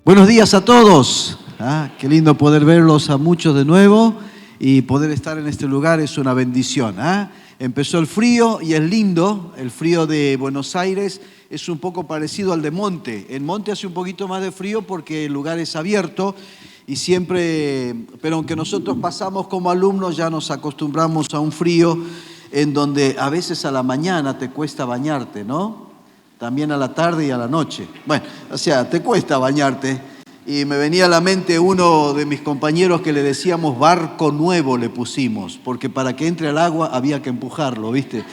Buenos días a todos. Qué lindo poder verlos a muchos de nuevo y poder estar en este lugar es una bendición. Empezó el frío y es lindo. El frío de Buenos Aires es un poco parecido al de Monte. En Monte hace un poquito más de frío porque el lugar es abierto y siempre, pero aunque nosotros pasamos como alumnos ya nos acostumbramos a un frío en donde a veces a la mañana te cuesta bañarte, ¿no? También a la tarde y a la noche. Bueno, o sea, te cuesta bañarte. Y me venía a la mente uno de mis compañeros que le decíamos barco nuevo le pusimos, porque para que entre al agua había que empujarlo, ¿viste?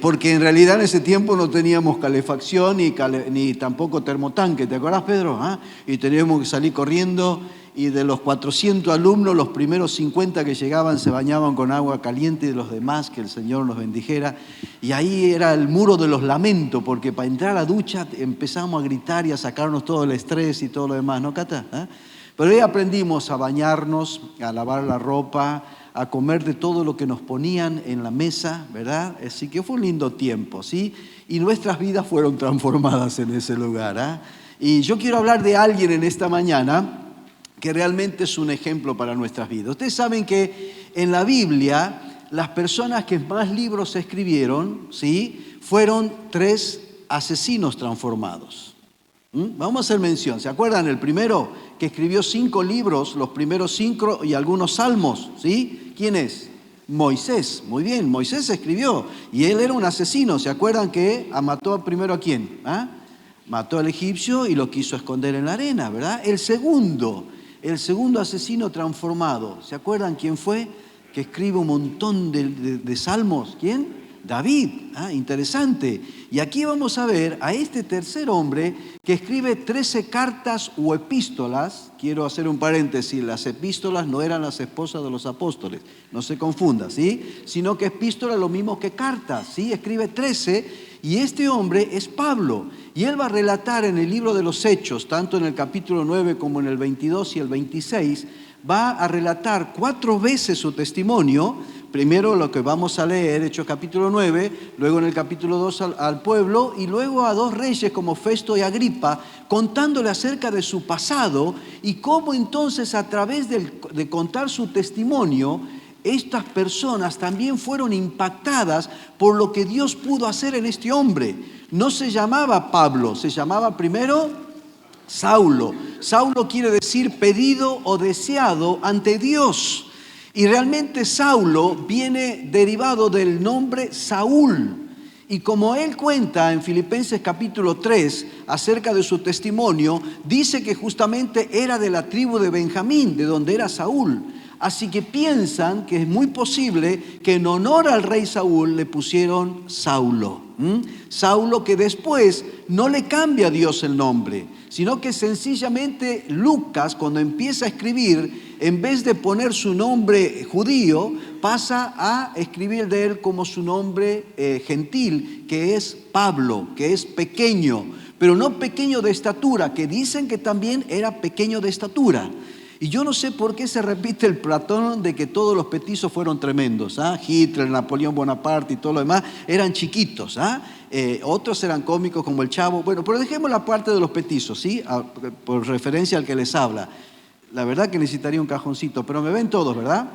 Porque en realidad en ese tiempo no teníamos calefacción ni tampoco termotanque, ¿te acordás, Pedro? Y teníamos que salir corriendo y de los 400 alumnos, los primeros 50 que llegaban se bañaban con agua caliente y de los demás, que el Señor nos bendijera. Y ahí era el muro de los lamentos, porque para entrar a la ducha empezamos a gritar y a sacarnos todo el estrés y todo lo demás, ¿no, Cata? Pero ahí aprendimos a bañarnos, a lavar la ropa, a comer de todo lo que nos ponían en la mesa, ¿verdad? Así que fue un lindo tiempo, ¿sí? Y nuestras vidas fueron transformadas en ese lugar, Y yo quiero hablar de alguien en esta mañana que realmente es un ejemplo para nuestras vidas. Ustedes saben que en la Biblia las personas que más libros escribieron, ¿sí?, fueron 3 asesinos transformados. Vamos a hacer mención. ¿Se acuerdan? El primero que escribió 5 libros, los primeros 5 y algunos salmos, ¿sí? ¿Quién es? Moisés. Muy bien, Moisés escribió y él era un asesino. ¿Se acuerdan que mató primero a quién? Mató al egipcio y lo quiso esconder en la arena, ¿verdad? El segundo asesino transformado, ¿se acuerdan quién fue? Que escribe un montón de salmos. ¿Quién? David. Interesante. Y aquí vamos a ver a este tercer hombre que escribe 13 cartas o epístolas. Quiero hacer un paréntesis, las epístolas no eran las esposas de los apóstoles, no se confunda, ¿sí? Sino que epístola es lo mismo que cartas, ¿sí? Escribe 13 y este hombre es Pablo. Y él va a relatar en el libro de los Hechos, tanto en el capítulo 9 como en el 22 y el 26, va a relatar 4 veces su testimonio. Primero lo que vamos a leer, Hechos capítulo 9, luego en el capítulo 2 al pueblo y luego a 2 reyes como Festo y Agripa, contándole acerca de su pasado y cómo entonces a través de contar su testimonio, estas personas también fueron impactadas por lo que Dios pudo hacer en este hombre. No se llamaba Pablo, se llamaba primero Saulo. Saulo quiere decir pedido o deseado ante Dios. Y realmente Saulo viene derivado del nombre Saúl. Y como él cuenta en Filipenses capítulo 3 acerca de su testimonio, dice que justamente era de la tribu de Benjamín, de donde era Saúl. Así que piensan que es muy posible que en honor al rey Saúl le pusieron Saulo. Saulo, que después no le cambia a Dios el nombre, sino que sencillamente Lucas, cuando empieza a escribir, en vez de poner su nombre judío, pasa a escribir de él como su nombre gentil, que es Pablo, que es pequeño, pero no pequeño de estatura, que dicen que también era pequeño de estatura. Y yo no sé por qué se repite el Platón de que todos los petizos fueron tremendos. Hitler, Napoleón Bonaparte y todo lo demás eran chiquitos. Otros eran cómicos como el Chavo. Bueno, pero dejemos la parte de los petizos, ¿sí? Por referencia al que les habla. La verdad que necesitaría un cajoncito, pero me ven todos, ¿verdad?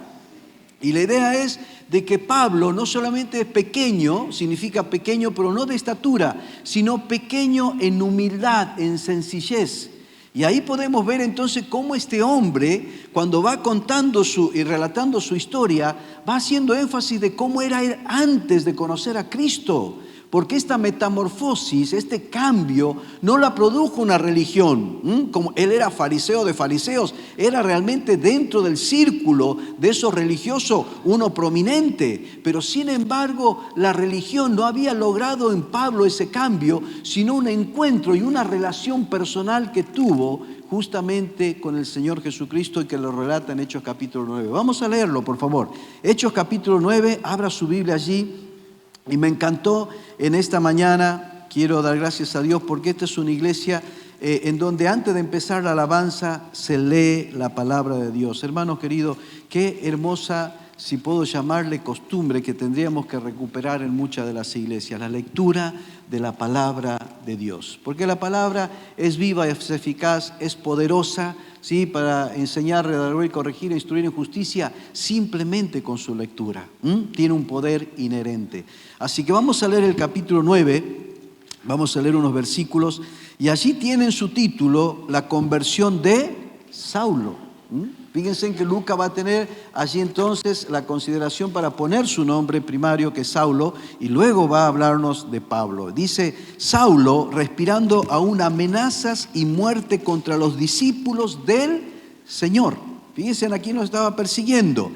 Y la idea es de que Pablo no solamente es pequeño, significa pequeño, pero no de estatura, sino pequeño en humildad, en sencillez. Y ahí podemos ver entonces cómo este hombre, cuando va contando y relatando su historia, va haciendo énfasis de cómo era él antes de conocer a Cristo. Porque esta metamorfosis, este cambio, no la produjo una religión. Como él era fariseo de fariseos, era realmente dentro del círculo de esos religiosos uno prominente. Pero sin embargo, la religión no había logrado en Pablo ese cambio, sino un encuentro y una relación personal que tuvo justamente con el Señor Jesucristo y que lo relata en Hechos capítulo 9. Vamos a leerlo, por favor. Hechos capítulo 9, abra su Biblia allí. Y me encantó en esta mañana, quiero dar gracias a Dios porque esta es una iglesia en donde antes de empezar la alabanza se lee la palabra de Dios. Hermanos queridos, qué hermosa si puedo llamarle costumbre, que tendríamos que recuperar en muchas de las iglesias, la lectura de la palabra de Dios. Porque la palabra es viva, es eficaz, es poderosa, ¿sí?, para enseñar, redarguir, corregir, instruir en justicia, simplemente con su lectura. Tiene un poder inherente. Así que vamos a leer el capítulo 9, vamos a leer unos versículos, y allí tienen su título, la conversión de Saulo. Fíjense en que Lucas va a tener allí entonces la consideración para poner su nombre primario, que es Saulo, y luego va a hablarnos de Pablo. Dice: Saulo, respirando aún amenazas y muerte contra los discípulos del Señor. Fíjense, aquí nos estaba persiguiendo.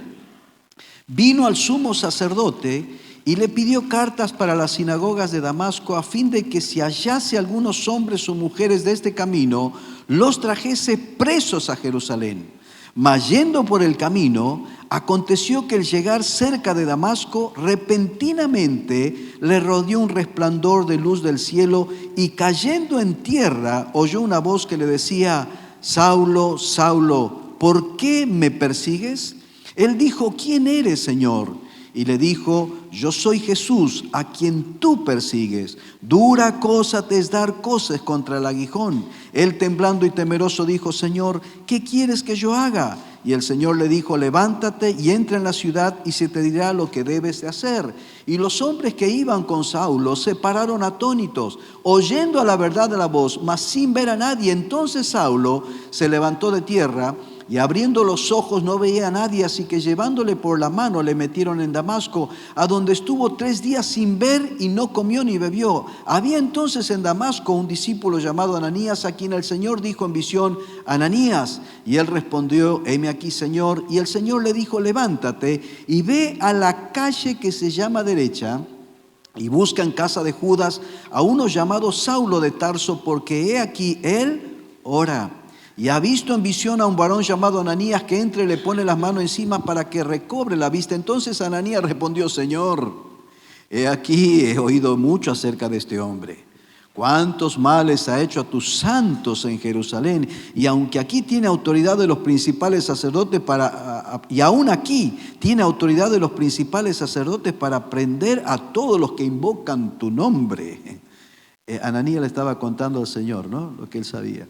Vino al sumo sacerdote y le pidió cartas para las sinagogas de Damasco, a fin de que si hallase algunos hombres o mujeres de este camino, los trajese presos a Jerusalén. Mas yendo por el camino, aconteció que al llegar cerca de Damasco, repentinamente le rodeó un resplandor de luz del cielo, y cayendo en tierra, oyó una voz que le decía: Saulo, Saulo, ¿por qué me persigues? Él dijo: ¿quién eres, Señor? Y le dijo: yo soy Jesús, a quien tú persigues. Dura cosa te es dar coces contra el aguijón. Él, temblando y temeroso, dijo: Señor, ¿qué quieres que yo haga? Y el Señor le dijo: levántate y entra en la ciudad, y se te dirá lo que debes de hacer. Y los hombres que iban con Saulo se pararon atónitos, oyendo a la verdad de la voz, mas sin ver a nadie. Entonces Saulo se levantó de tierra, y abriendo los ojos no veía a nadie, así que llevándole por la mano le metieron en Damasco, a donde estuvo 3 días sin ver, y no comió ni bebió. Había entonces en Damasco un discípulo llamado Ananías, a quien el Señor dijo en visión: Ananías. Y él respondió: heme aquí, Señor. Y el Señor le dijo: levántate y ve a la calle que se llama Derecha, y busca en casa de Judas a uno llamado Saulo de Tarso, porque he aquí él ora. Y ha visto en visión a un varón llamado Ananías, que entra y le pone las manos encima para que recobre la vista. Entonces Ananías respondió: Señor, he aquí, he oído mucho acerca de este hombre. Cuántos males ha hecho a tus santos en Jerusalén. Y aunque aquí tiene autoridad de los principales sacerdotes y aún aquí tiene autoridad de los principales sacerdotes para prender a todos los que invocan tu nombre. Ananías le estaba contando al Señor, ¿no?, lo que él sabía.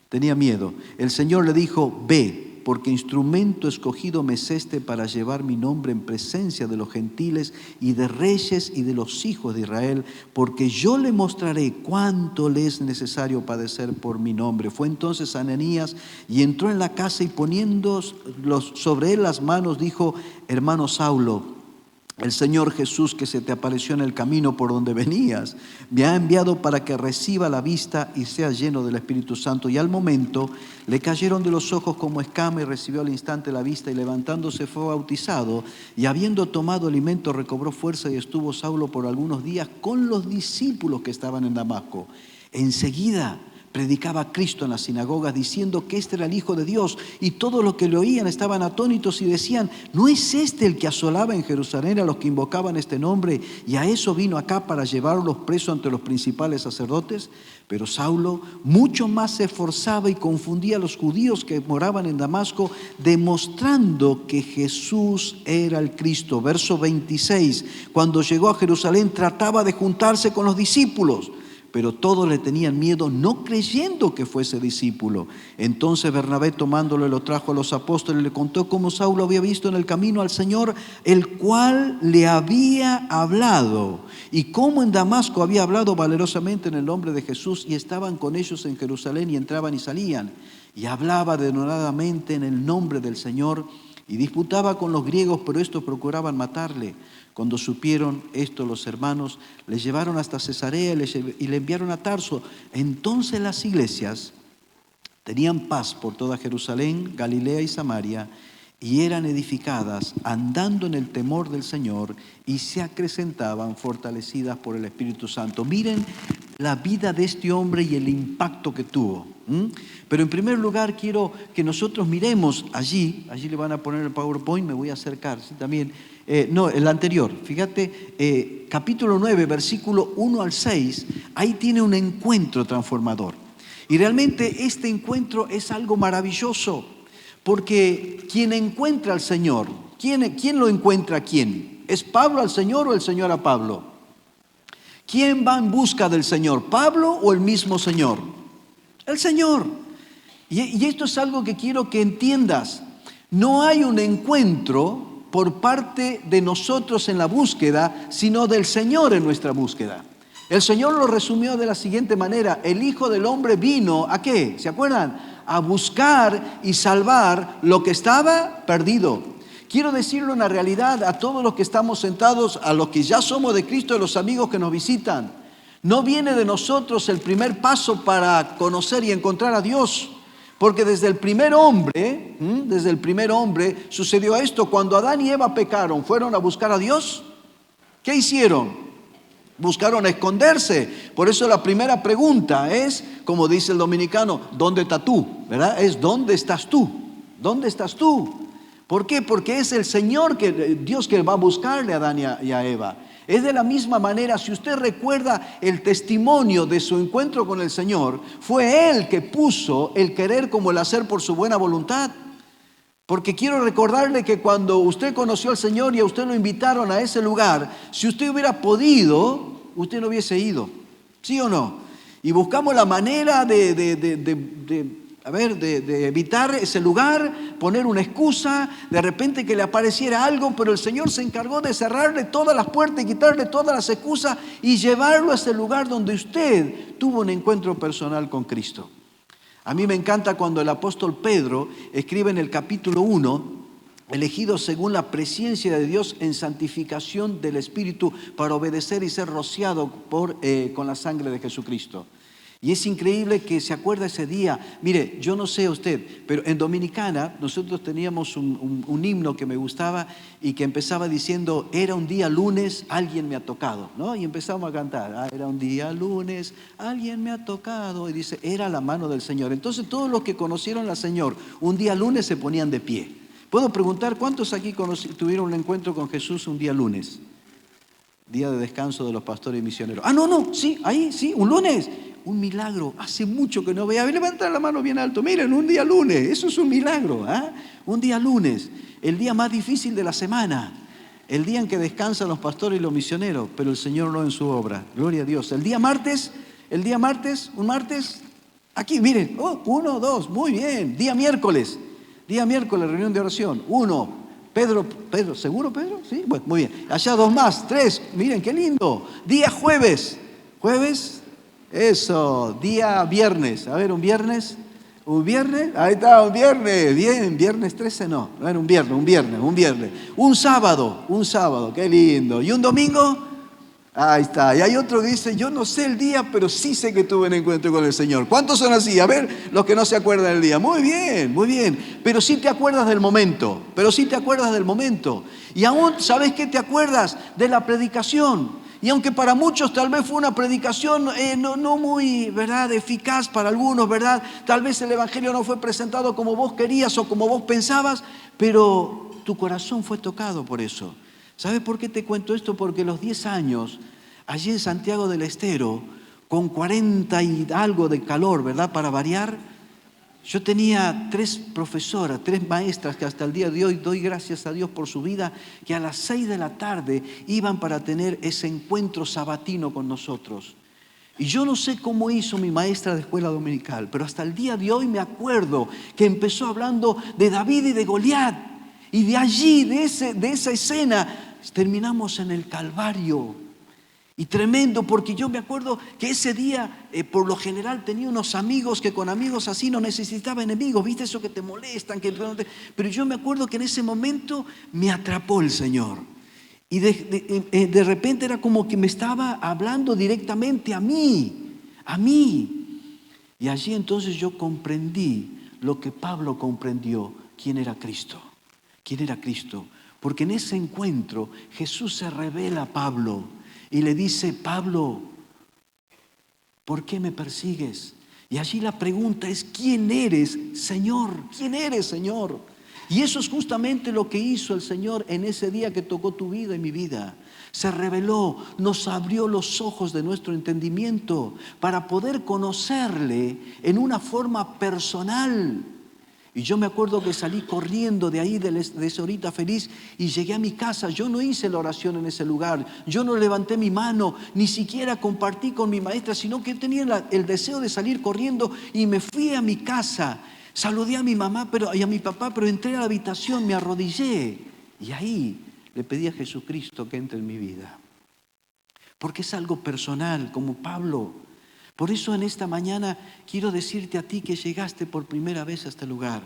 Tenía miedo. El Señor le dijo: ve, porque instrumento escogido me es este para llevar mi nombre en presencia de los gentiles y de reyes y de los hijos de Israel, porque yo le mostraré cuánto le es necesario padecer por mi nombre. Fue entonces Ananías y entró en la casa, y poniendo sobre él las manos, dijo: hermano Saulo, el Señor Jesús, que se te apareció en el camino por donde venías, me ha enviado para que reciba la vista y sea lleno del Espíritu Santo. Y al momento le cayeron de los ojos como escama, y recibió al instante la vista, y levantándose fue bautizado. Y habiendo tomado alimento, recobró fuerza, y estuvo Saulo por algunos días con los discípulos que estaban en Damasco. Enseguida predicaba a Cristo en las sinagogas, diciendo que este era el Hijo de Dios, y todos los que le oían estaban atónitos y decían: ¿no es este el que asolaba en Jerusalén a los que invocaban este nombre? Y a eso vino acá, para llevarlos presos ante los principales sacerdotes. Pero Saulo mucho más se esforzaba y confundía a los judíos que moraban en Damasco, demostrando que Jesús era el Cristo. Verso 26, cuando llegó a Jerusalén trataba de juntarse con los discípulos, pero todos le tenían miedo, no creyendo que fuese discípulo. Entonces Bernabé, tomándolo, lo trajo a los apóstoles y le contó cómo Saulo había visto en el camino al Señor, el cual le había hablado, y cómo en Damasco había hablado valerosamente en el nombre de Jesús, y estaban con ellos en Jerusalén, y entraban y salían, y hablaba denodadamente en el nombre del Señor, y disputaba con los griegos, pero estos procuraban matarle. Cuando supieron esto los hermanos, le llevaron hasta Cesarea y le enviaron a Tarso. Entonces las iglesias tenían paz por toda Jerusalén, Galilea y Samaria, y eran edificadas andando en el temor del Señor, y se acrecentaban fortalecidas por el Espíritu Santo. Miren la vida de este hombre y el impacto que tuvo. Pero en primer lugar quiero que nosotros miremos allí le van a poner el PowerPoint, me voy a acercar, ¿sí? También, el anterior, fíjate, capítulo 9, versículo 1 al 6, ahí tiene un encuentro transformador. Y realmente este encuentro es algo maravilloso, porque quien encuentra al Señor, ¿Quién lo encuentra a quién? ¿Es Pablo al Señor o el Señor a Pablo? ¿Quién va en busca del Señor? ¿Pablo o el mismo Señor? El Señor. Y esto es algo que quiero que entiendas. No hay un encuentro por parte de nosotros en la búsqueda, sino del Señor en nuestra búsqueda. El Señor lo resumió de la siguiente manera: el Hijo del Hombre vino, ¿a qué? ¿Se acuerdan? A buscar y salvar lo que estaba perdido. Quiero decirle una realidad a todos los que estamos sentados, a los que ya somos de Cristo, a los amigos que nos visitan. No viene de nosotros el primer paso para conocer y encontrar a Dios. Porque desde el primer hombre sucedió esto. Cuando Adán y Eva pecaron, fueron a buscar a Dios. ¿Qué hicieron? Buscaron esconderse. Por eso la primera pregunta es, como dice el dominicano, ¿dónde estás tú? ¿Verdad? Es ¿dónde estás tú? ¿Dónde estás tú? ¿Por qué? Porque es el Señor, Dios, que va a buscarle a Adán y a Eva. Es de la misma manera, si usted recuerda el testimonio de su encuentro con el Señor, fue Él que puso el querer como el hacer por su buena voluntad. Porque quiero recordarle que cuando usted conoció al Señor y a usted lo invitaron a ese lugar, si usted hubiera podido, usted no hubiese ido. ¿Sí o no? Y buscamos la manera de evitar ese lugar, poner una excusa, de repente que le apareciera algo, pero el Señor se encargó de cerrarle todas las puertas y quitarle todas las excusas y llevarlo a ese lugar donde usted tuvo un encuentro personal con Cristo. A mí me encanta cuando el apóstol Pedro escribe en el capítulo 1, elegidos según la presencia de Dios en santificación del Espíritu para obedecer y ser rociado con la sangre de Jesucristo. Y es increíble que se acuerda ese día. Mire, yo no sé usted, pero en Dominicana nosotros teníamos un himno que me gustaba y que empezaba diciendo: era un día lunes, alguien me ha tocado, ¿no? Y empezamos a cantar: era un día lunes, alguien me ha tocado. Y dice, era la mano del Señor. Entonces todos los que conocieron al Señor un día lunes se ponían de pie. ¿Puedo preguntar cuántos aquí tuvieron un encuentro con Jesús un día lunes? Día de descanso de los pastores y misioneros. No, sí, ahí, sí, un lunes. Un milagro, hace mucho que no veía. Levanta la mano bien alto, miren, un día lunes, eso es un milagro, ¿eh? Un día lunes, el día más difícil de la semana, el día en que descansan los pastores y los misioneros, pero el Señor no en su obra, gloria a Dios. El día martes, un martes, aquí, miren, 1, 2, muy bien. Día miércoles, reunión de oración, 1. Pedro, ¿seguro Pedro? Sí, bueno, muy bien. Allá 2 más, 3, miren qué lindo. Día jueves, eso, día viernes, a ver, un viernes, ahí está, un viernes, bien, viernes 13 no era un viernes, un sábado, qué lindo, y un domingo, ahí está, y hay otro que dice, yo no sé el día, pero sí sé que tuve un encuentro con el Señor. ¿Cuántos son así? A ver, los que no se acuerdan del día, muy bien, pero sí te acuerdas del momento, y aún, ¿sabes qué te acuerdas? De la predicación. Y aunque para muchos tal vez fue una predicación no muy, ¿verdad?, eficaz para algunos, ¿verdad? Tal vez el Evangelio no fue presentado como vos querías o como vos pensabas, pero tu corazón fue tocado por eso. ¿Sabes por qué te cuento esto? Porque los 10 años, allí en Santiago del Estero, con 40 y algo de calor, ¿verdad?, para variar, yo tenía 3 profesoras, 3 maestras que hasta el día de hoy doy gracias a Dios por su vida, que a las 6 de la tarde iban para tener ese encuentro sabatino con nosotros. Y yo no sé cómo hizo mi maestra de escuela dominical, pero hasta el día de hoy me acuerdo que empezó hablando de David y de Goliat. Y de allí, de esa escena, terminamos en el Calvario. Y tremendo, porque yo me acuerdo que ese día, por lo general, tenía unos amigos que con amigos así no necesitaba enemigos. ¿Viste eso que te molestan? Pero yo me acuerdo que en ese momento me atrapó el Señor. Y de repente era como que me estaba hablando directamente a mí. Y allí entonces yo comprendí lo que Pablo comprendió: quién era Cristo. Porque en ese encuentro Jesús se revela a Pablo. Y le dice: Pablo, ¿por qué me persigues? Y allí la pregunta es: ¿quién eres, Señor? ¿Quién eres, Señor? Y eso es justamente lo que hizo el Señor en ese día que tocó tu vida y mi vida. Se reveló, nos abrió los ojos de nuestro entendimiento para poder conocerle en una forma personal. Y yo me acuerdo que salí corriendo de ahí, de esa horita feliz, y llegué a mi casa. Yo no hice la oración en ese lugar, yo no levanté mi mano, ni siquiera compartí con mi maestra, sino que tenía el deseo de salir corriendo y me fui a mi casa. Saludé a mi mamá y a mi papá, pero entré a la habitación, me arrodillé y ahí le pedí a Jesucristo que entre en mi vida. Porque es algo personal, como Pablo. Por eso en esta mañana quiero decirte a ti que llegaste por primera vez a este lugar.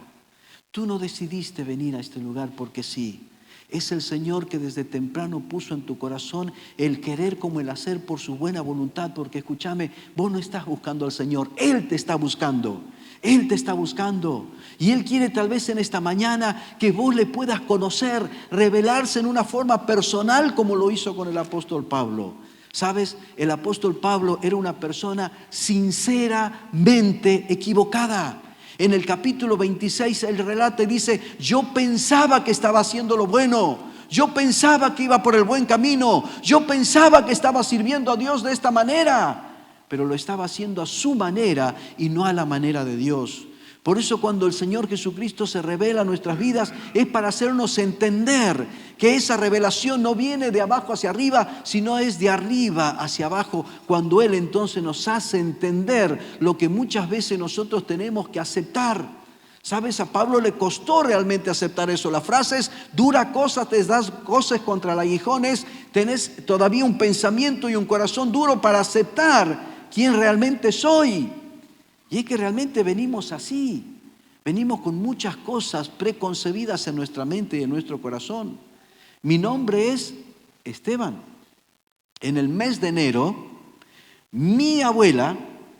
Tú no decidiste venir a este lugar porque sí. Es el Señor que desde temprano puso en tu corazón el querer como el hacer por su buena voluntad. Porque escúchame, vos no estás buscando al Señor, Él te está buscando. Él te está buscando y Él quiere tal vez en esta mañana que vos le puedas conocer, revelarse en una forma personal como lo hizo con el apóstol Pablo. ¿Sabes? El apóstol Pablo era una persona sinceramente equivocada. En el capítulo 26 él relata y dice: yo pensaba que estaba haciendo lo bueno, yo pensaba que iba por el buen camino, yo pensaba que estaba sirviendo a Dios de esta manera, pero lo estaba haciendo a su manera y no a la manera de Dios. Por eso cuando el Señor Jesucristo se revela a nuestras vidas es para hacernos entender que esa revelación no viene de abajo hacia arriba, sino es de arriba hacia abajo, cuando Él entonces nos hace entender lo que muchas veces nosotros tenemos que aceptar. ¿Sabes? A Pablo le costó realmente aceptar eso. La frase es: dura cosa te das cosas contra el aguijones. Tenés todavía un pensamiento y un corazón duro para aceptar quién realmente soy. Y es que realmente venimos así, venimos con muchas cosas preconcebidas en nuestra mente y en nuestro corazón. Mi nombre es Esteban. En el mes de enero, mi abuela,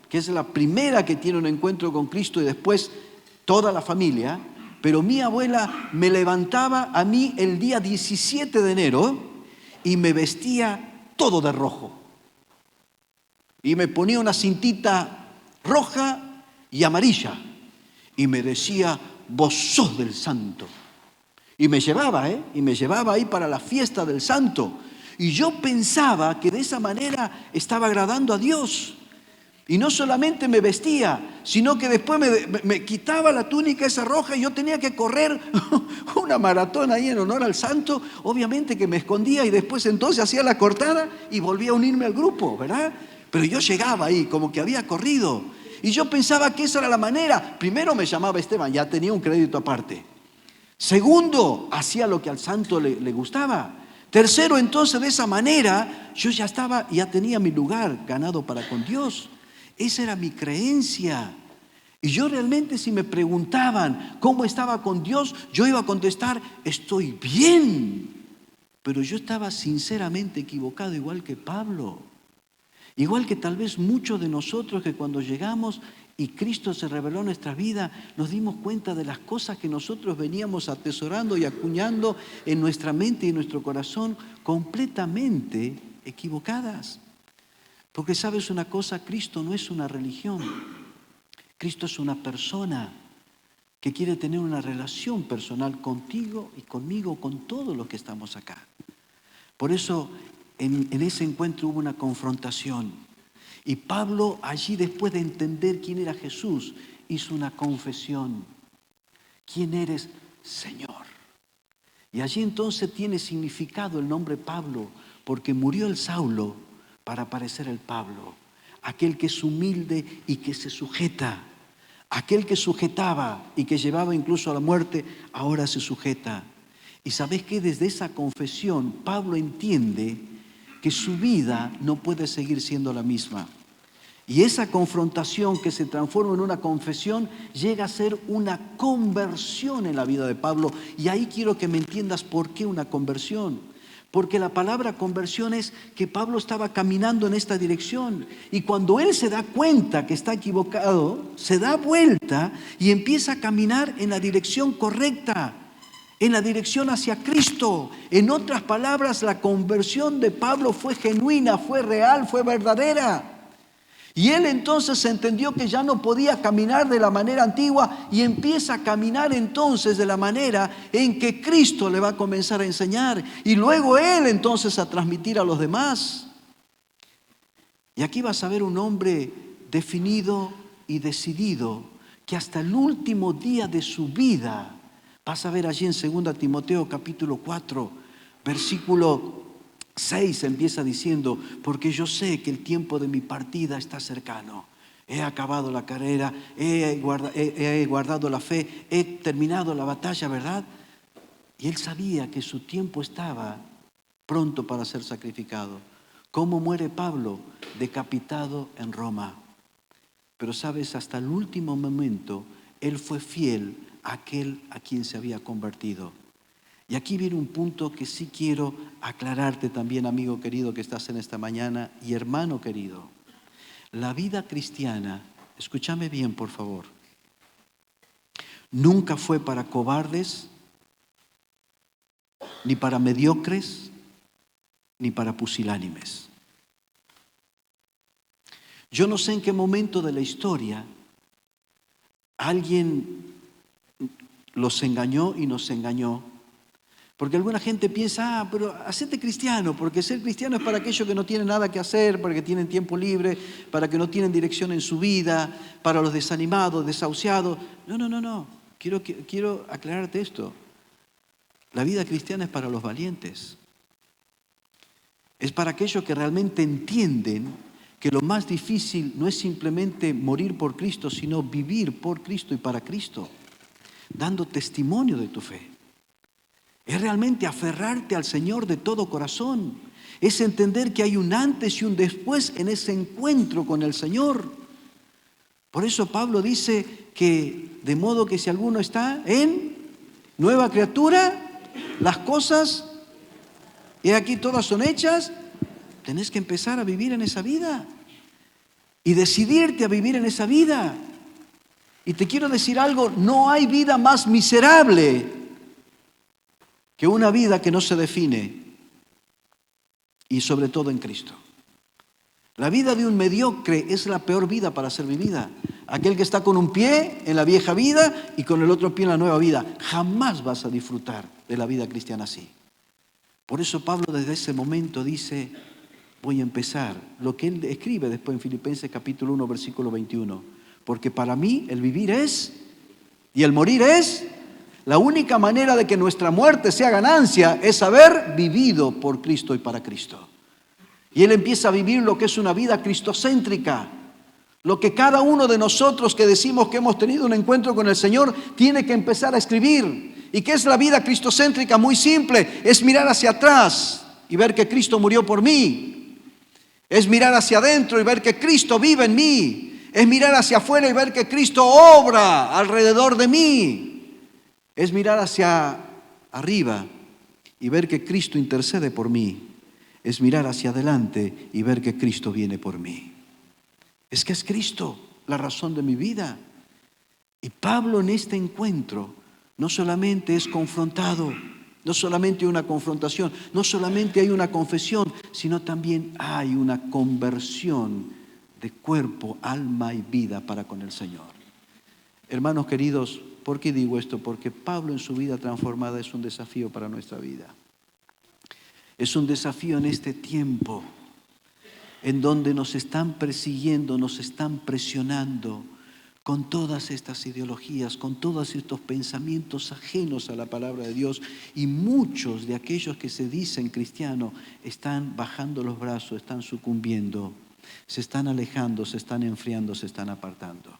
que es la primera que tiene un encuentro con Cristo y después toda la familia, pero mi abuela me levantaba a mí el día 17 de enero y me vestía todo de rojo. Y me ponía una cintita roja y amarilla y me decía: vos sos del santo. Y me llevaba ahí para la fiesta del santo. Y yo pensaba que de esa manera estaba agradando a Dios. Y no solamente me vestía, sino que después me quitaba la túnica esa roja y yo tenía que correr una maratón ahí en honor al santo. Obviamente que me escondía y después entonces hacía la cortada y volvía a unirme al grupo, ¿verdad? Pero yo llegaba ahí como que había corrido. Y yo pensaba que esa era la manera. Primero me llamaba Esteban, ya tenía un crédito aparte. Segundo, hacía lo que al santo le gustaba. Tercero, entonces de esa manera yo ya tenía mi lugar ganado para con Dios. Esa era mi creencia. Y yo realmente, si me preguntaban cómo estaba con Dios, yo iba a contestar: estoy bien. Pero yo estaba sinceramente equivocado, igual que Pablo. Igual que tal vez muchos de nosotros que cuando llegamos y Cristo se reveló en nuestra vida, nos dimos cuenta de las cosas que nosotros veníamos atesorando y acuñando en nuestra mente y en nuestro corazón completamente equivocadas. Porque sabes una cosa, Cristo no es una religión. Cristo es una persona que quiere tener una relación personal contigo y conmigo, con todos los que estamos acá. Por eso en ese encuentro hubo una confrontación. Y Pablo allí, después de entender quién era Jesús, hizo una confesión. ¿Quién eres, Señor? Y allí entonces tiene significado el nombre Pablo, porque murió el Saulo para aparecer el Pablo. Aquel que es humilde y que se sujeta. Aquel que sujetaba y que llevaba incluso a la muerte, ahora se sujeta. Y ¿sabés qué? Desde esa confesión, Pablo entiende que su vida no puede seguir siendo la misma. Y esa confrontación que se transforma en una confesión llega a ser una conversión en la vida de Pablo. Y ahí quiero que me entiendas por qué una conversión. Porque la palabra conversión es que Pablo estaba caminando en esta dirección. Y cuando él se da cuenta que está equivocado, se da vuelta y empieza a caminar en la dirección correcta. En la dirección hacia Cristo. En otras palabras, la conversión de Pablo fue genuina, fue real, fue verdadera. Y él entonces entendió que ya no podía caminar de la manera antigua y empieza a caminar entonces de la manera en que Cristo le va a comenzar a enseñar. Y luego él entonces a transmitir a los demás. Y aquí vas a ver un hombre definido y decidido, que que hasta el último día de su vida, vas a ver allí en 2 Timoteo capítulo 4, versículo 6, empieza diciendo, porque yo sé que el tiempo de mi partida está cercano. He acabado la carrera, he guardado la fe, he terminado la batalla, ¿verdad? Y él sabía que su tiempo estaba pronto para ser sacrificado. ¿Cómo muere Pablo? Decapitado en Roma. Pero sabes, hasta el último momento, él fue fiel a aquel a quien se había convertido. Y aquí viene un punto que sí quiero aclararte también, amigo querido que estás en esta mañana y hermano querido. La vida cristiana, escúchame bien por favor, nunca fue para cobardes, ni para mediocres, ni para pusilánimes. Yo no sé en qué momento de la historia alguien los engañó y nos engañó. Porque alguna gente piensa, pero hacete cristiano, porque ser cristiano es para aquellos que no tienen nada que hacer, para que tienen tiempo libre, para que no tienen dirección en su vida, para los desanimados, desahuciados. No. Quiero aclararte esto. La vida cristiana es para los valientes. Es para aquellos que realmente entienden que lo más difícil no es simplemente morir por Cristo, sino vivir por Cristo y para Cristo, dando testimonio de tu fe. Es realmente aferrarte al Señor de todo corazón. Es entender que hay un antes y un después en ese encuentro con el Señor. Por eso Pablo dice que de modo que si alguno está en nueva criatura, las cosas, y aquí todas son hechas, tenés que empezar a vivir en esa vida y decidirte a vivir en esa vida. Y te quiero decir algo, no hay vida más miserable que una vida que no se define, y sobre todo en Cristo. La vida de un mediocre es la peor vida para ser vivida. Aquel que está con un pie en la vieja vida y con el otro pie en la nueva vida. Jamás vas a disfrutar de la vida cristiana así. Por eso Pablo desde ese momento dice, voy a empezar lo que él escribe después en Filipenses capítulo 1, versículo 21. Porque para mí el vivir es y el morir es. La única manera de que nuestra muerte sea ganancia es haber vivido por Cristo y para Cristo. Y él empieza a vivir lo que es una vida cristocéntrica. Lo que cada uno de nosotros que decimos que hemos tenido un encuentro con el Señor tiene que empezar a escribir. ¿Y qué es la vida cristocéntrica? Muy simple, es mirar hacia atrás y ver que Cristo murió por mí. Es mirar hacia adentro y ver que Cristo vive en mí. Es mirar hacia afuera y ver que Cristo obra alrededor de mí. Es mirar hacia arriba y ver que Cristo intercede por mí. Es mirar hacia adelante y ver que Cristo viene por mí. Es que es Cristo la razón de mi vida. Y Pablo en este encuentro no solamente es confrontado, no solamente hay una confrontación, no solamente hay una confesión, sino también hay una conversión de cuerpo, alma y vida para con el Señor. Hermanos queridos, ¿por qué digo esto? Porque Pablo en su vida transformada es un desafío para nuestra vida. Es un desafío en este tiempo en donde nos están persiguiendo, nos están presionando con todas estas ideologías, con todos estos pensamientos ajenos a la palabra de Dios. Y muchos de aquellos que se dicen cristianos están bajando los brazos, están sucumbiendo, se están alejando, se están enfriando, se están apartando.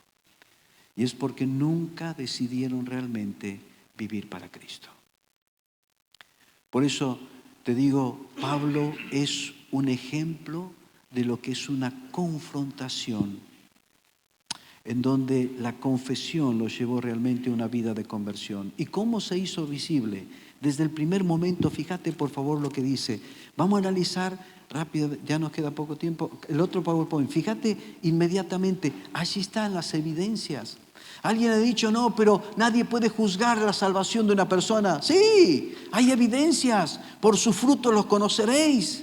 Y es porque nunca decidieron realmente vivir para Cristo. Por eso te digo, Pablo es un ejemplo de lo que es una confrontación, en donde la confesión lo llevó realmente a una vida de conversión. ¿Y cómo se hizo visible? Desde el primer momento, fíjate por favor lo que dice. Vamos a analizar rápido, ya nos queda poco tiempo, el otro PowerPoint. Fíjate inmediatamente, allí están las evidencias. Alguien ha dicho, no, pero nadie puede juzgar la salvación de una persona. Sí, hay evidencias, por sus frutos los conoceréis.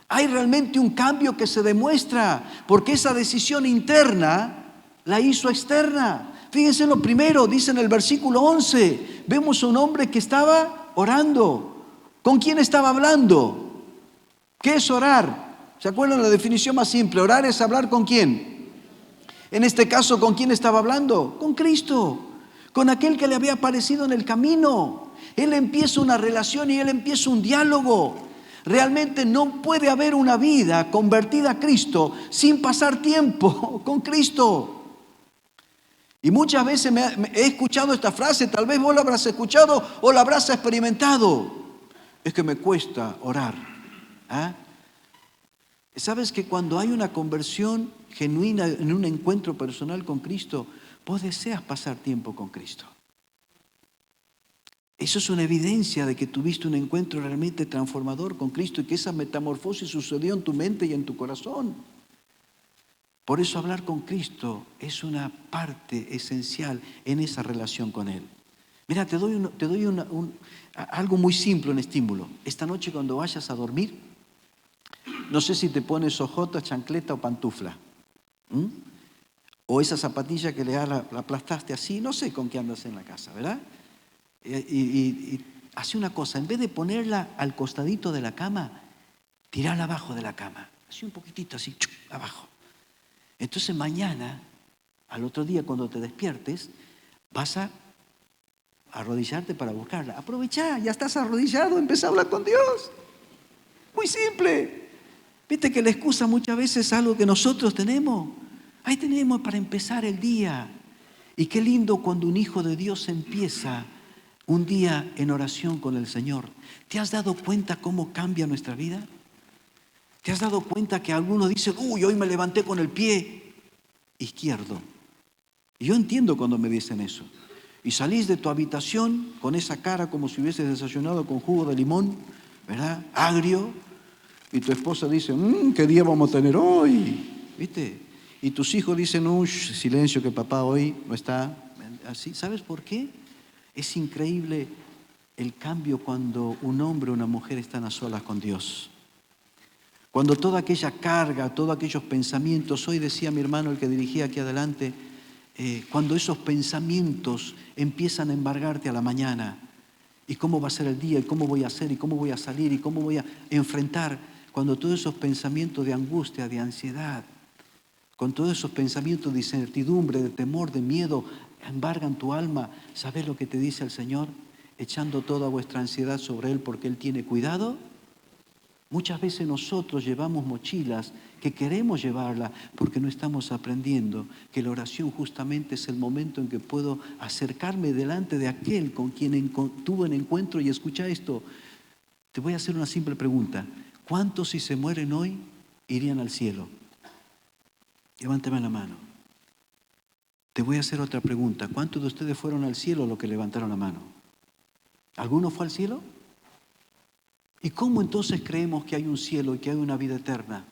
Hay realmente un cambio que se demuestra, porque esa decisión interna la hizo externa. Fíjense lo primero, dice en el versículo 11, vemos a un hombre que estaba orando. ¿Con quién estaba hablando? ¿Qué es orar? ¿Se acuerdan la definición más simple? Orar es hablar ¿con quién? En este caso, ¿con quién estaba hablando? Con Cristo, con aquel que le había aparecido en el camino. Él empieza una relación y él empieza un diálogo. Realmente no puede haber una vida convertida a Cristo sin pasar tiempo con Cristo. Y muchas veces he escuchado esta frase, tal vez vos la habrás escuchado o la habrás experimentado. Es que me cuesta orar. ¿Ah? ¿Sabes que cuando hay una conversión genuina en un encuentro personal con Cristo, vos deseas pasar tiempo con Cristo? Eso es una evidencia de que tuviste un encuentro realmente transformador con Cristo y que esa metamorfosis sucedió en tu mente y en tu corazón. Por eso hablar con Cristo es una parte esencial en esa relación con Él. Mira, te doy algo muy simple, un estímulo. Esta noche cuando vayas a dormir, no sé si te pones ojota, chancleta o pantufla. O esa zapatilla que la aplastaste así, no sé con qué andas en la casa, ¿verdad? Y hace una cosa, en vez de ponerla al costadito de la cama, tirala abajo de la cama. Así un poquitito, así, abajo. Entonces mañana, al otro día cuando te despiertes, vas a arrodillarte para buscarla. Aprovechá, ya estás arrodillado, empezá a hablar con Dios. Muy simple. Viste que la excusa muchas veces es algo que nosotros tenemos. Ahí tenemos para empezar el día. Y qué lindo cuando un hijo de Dios empieza un día en oración con el Señor. ¿Te has dado cuenta cómo cambia nuestra vida? ¿Te has dado cuenta que algunos dicen, hoy me levanté con el pie izquierdo? Y yo entiendo cuando me dicen eso. Y salís de tu habitación con esa cara como si hubieses desayunado con jugo de limón, ¿verdad? Agrio. Y tu esposa dice, ¿qué día vamos a tener hoy? ¿Viste? Y tus hijos dicen, silencio que papá hoy no está. Así. ¿Sabes por qué? Es increíble el cambio cuando un hombre o una mujer están a solas con Dios. Cuando toda aquella carga, todos aquellos pensamientos, hoy decía mi hermano, el que dirigía aquí adelante, cuando esos pensamientos empiezan a embargarte a la mañana, y cómo va a ser el día, y cómo voy a hacer, y cómo voy a salir, y cómo voy a enfrentar, cuando todos esos pensamientos de angustia, de ansiedad, con todos esos pensamientos de incertidumbre, de temor, de miedo, embargan tu alma, ¿sabes lo que te dice el Señor? Echando toda vuestra ansiedad sobre Él porque Él tiene cuidado. Muchas veces nosotros llevamos mochilas que queremos llevarla porque no estamos aprendiendo que la oración justamente es el momento en que puedo acercarme delante de aquel con quien tuve un encuentro. Y escucha esto, te voy a hacer una simple pregunta. ¿Cuántos si se mueren hoy irían al cielo? Levántame la mano. Te voy a hacer otra pregunta. ¿Cuántos de ustedes fueron al cielo los que levantaron la mano? ¿Alguno fue al cielo? ¿Y cómo entonces creemos que hay un cielo y que hay una vida eterna?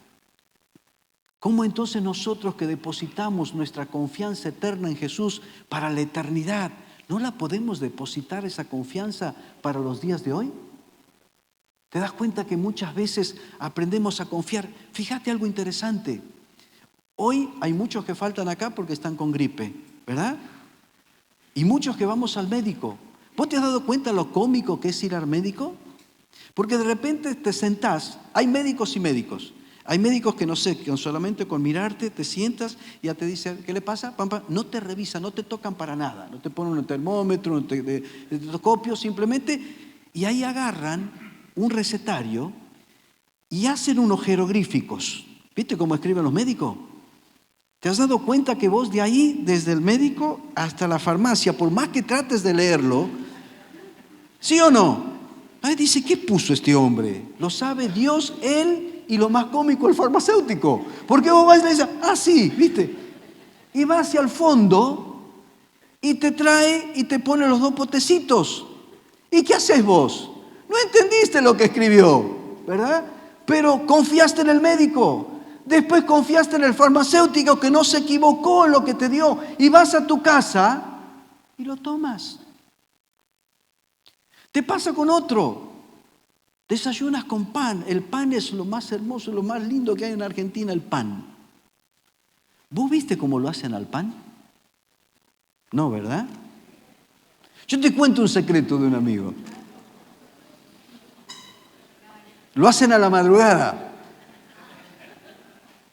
¿Cómo entonces nosotros que depositamos nuestra confianza eterna en Jesús para la eternidad, no la podemos depositar esa confianza para los días de hoy? ¿Te das cuenta que muchas veces aprendemos a confiar? Fíjate algo interesante. Hoy hay muchos que faltan acá porque están con gripe, ¿verdad? Y muchos que vamos al médico. ¿Vos te has dado cuenta lo cómico que es ir al médico? Porque de repente te sentás, hay médicos y médicos. Hay médicos que no sé, que solamente con mirarte te sientas y ya te dicen, ¿qué le pasa? No te revisan, no te tocan para nada. No te ponen un termómetro, un estetoscopio, simplemente. Y ahí agarran un recetario y hacen unos jeroglíficos. ¿Viste cómo escriben los médicos? ¿Te has dado cuenta que vos de ahí, desde el médico hasta la farmacia, por más que trates de leerlo, ¿sí o no? Ahí dice, ¿qué puso este hombre? Lo sabe Dios, él y lo más cómico, el farmacéutico. Porque vos vas y le dices, sí, ¿viste? Y va hacia el fondo y te trae y te pone los 2 potecitos. ¿Y qué haces vos? No entendiste lo que escribió, ¿verdad? Pero confiaste en el médico. Después confiaste en el farmacéutico que no se equivocó en lo que te dio. Y vas a tu casa y lo tomas. Te pasa con otro. Desayunas con pan. El pan es lo más hermoso, lo más lindo que hay en Argentina, el pan. ¿Vos viste cómo lo hacen al pan? No, ¿verdad? Yo te cuento un secreto de un amigo. Lo hacen a la madrugada.